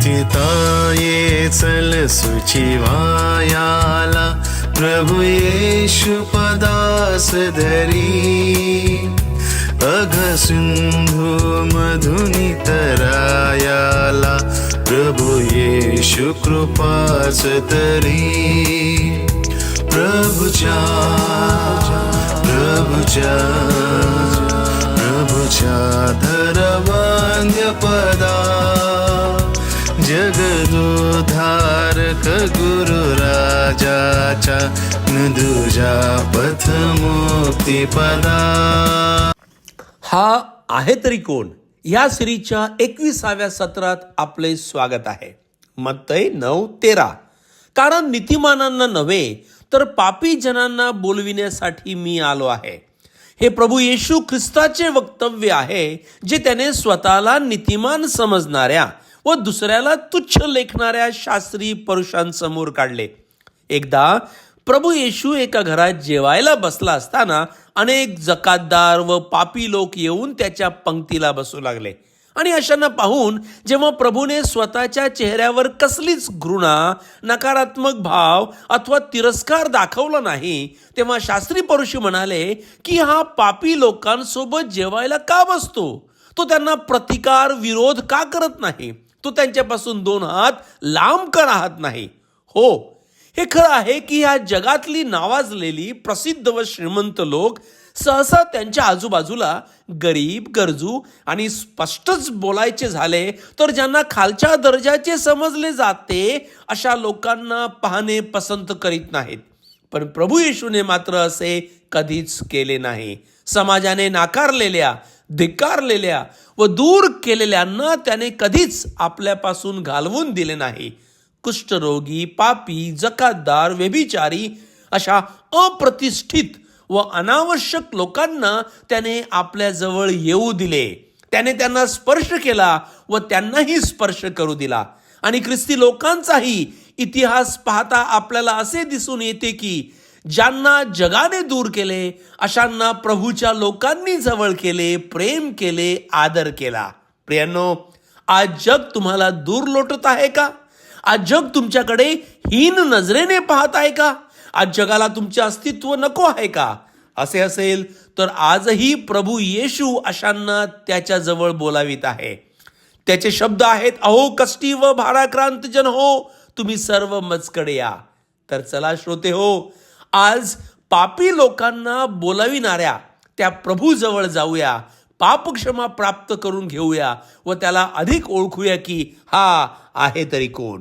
मुक्तिताये चल सुचिवायाला, प्रभु येशु पदास धरी. अघ सिंधू मधुनी तरायाला, प्रभु येशु कृपाच तरी. प्रभुच्या धरवांद्य पदा, जगदोद्धारक गुरु राजाच्या नदुजा पथ मुक्ती पदा. हा आहे तरी कोण या सिरीजच्या 21व्या सत्रात आपले स्वागत आहे. मत्तई 9:13. कारण नीतिमानांना नव्हे तर पापी जनांना बोलविण्यासाठी मी आलो आहे. हे प्रभू येशू ख्रिस्ताचे वक्तव्य आहे, जे त्याने स्वतःला नीतिमान समजणाऱ्या व दुसऱ्याला तुच्छ लेखणाऱ्या शास्त्री पुरुषांसमोर काढले. एकदा प्रभू येशू एका घरात जेवायला बसला असताना अनेक जकातदार व पापी लोक येऊन त्याच्या पंक्तीला बसू लागले. आणि अशांना पाहून जेव्हा प्रभूने स्वतःच्या चेहऱ्यावर कसलीच घृणा, नकारात्मक भाव अथवा तिरस्कार दाखवला नाही, तेव्हा शास्त्री पुरुष म्हणाले की हा पापी लोकांसोबत जेवायला का बसतो? तो त्यांना प्रतिकार विरोध का करत नाही? तो त्यांच्यापासून 2 हात लांब का राहत नाही? हो, हे खरं आहे की ह्या जगातली नावाजलेली प्रसिद्ध व श्रीमंत लोक सहसा त्यांच्या आजूबाजूला गरीब, गरजू आणि स्पष्टच बोलायचे झाले तर ज्यांना खालच्या दर्जाचे समजले जाते अशा लोकांना पाहणे पसंत करीत नाहीत. पण प्रभू येशूने मात्र असे कधीच केले नाही. समाजाने नाकारलेल्या, धिक्कारलेल्या व दूर केलेल्यांना त्याने कधीच आपल्यापासून घालवून दिले नाही. कुष्ठरोगी, पापी, जकातदार, व्यभिचारी अशा अप्रतिष्ठित व अनावश्यक लोकांना त्याने आपल्या जवळ येऊ दिले. त्याने त्यांना स्पर्श केला व त्यांनाही स्पर्श करू दिला. आणि ख्रिस्ती लोकांचाही इतिहास पाहता आपल्याला असे दिसून येते की ज्यांना जगाने दूर केले अशांना प्रभूच्या लोकांनी जवळ केले, प्रेम केले, आदर केला. प्रियांनो, आज जग तुम्हाला दूर लोटत आहे का? आज जग तुमच्याकडे हीन नजरेने पाहत आहे का? आज जगाला तुमचे अस्तित्व नको आहे का? असे असेल तर आजही प्रभू येशू अशांना त्याच्या जवळ बोलावित आहे. त्याचे शब्द आहेत, अहो कष्टी व भाराक्रांत जन हो, तुम्ही सर्व मजकडे या. तर चला श्रोते हो, आज पापी लोकांना बोलाविणाऱ्या त्या प्रभू जवळ जाऊया, पापक्षमा प्राप्त करून घेऊया व त्याला अधिक ओळखूया की हा आहे तरी कोण.